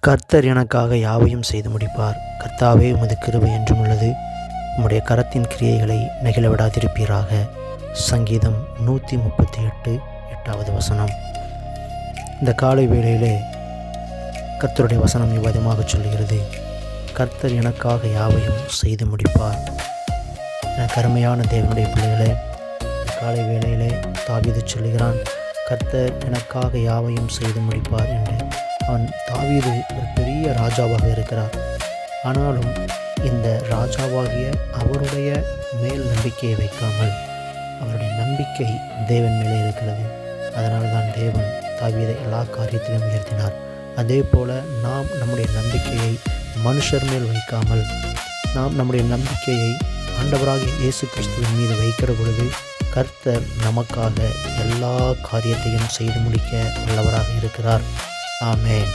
கர்த்தர் எனக்காக யாவையும் செய்து முடிப்பார். கர்த்தாவே, உமது கிருபை என்றும் உள்ளது. உம்முடைய கரத்தின் கிரியைகளை நெகிழ விடாதிருப்பீராக. சங்கீதம் 138 8வது வசனம். இந்த காலை வேளையிலே கர்த்தருடைய வசனம் இவ்விதமாக சொல்கிறது, கர்த்தர் எனக்காக யாவையும் செய்து முடிப்பார். எனக்கு அருமையான தேவனுடைய பிள்ளைகளே, இந்த காலை வேளையிலே தாவீது சொல்லுகிறான், கர்த்தர் எனக்காக யாவையும் செய்து முடிப்பார் என்று. தாவீது ஒரு பெரிய ராஜாவாக இருக்கிறார். ஆனாலும் இந்த ராஜாவாகிய அவருடைய மேல் நம்பிக்கையை வைக்காமல் அவருடைய நம்பிக்கை தேவன் மேலே இருக்கிறது. அதனால் தான் தேவன் தாவீதை எல்லா காரியத்திலும் உயர்த்தினார். அதே போல் நாம் நம்முடைய நம்பிக்கையை மனுஷர் மேல் வைக்காமல் நாம் நம்முடைய நம்பிக்கையை ஆண்டவராகிய இயேசு கிறிஸ்துவின் மீது வைக்கிற பொழுது கர்த்தர் நமக்காக எல்லா காரியத்தையும் செய்து முடிக்க வல்லவராக இருக்கிறார். ஆமென்.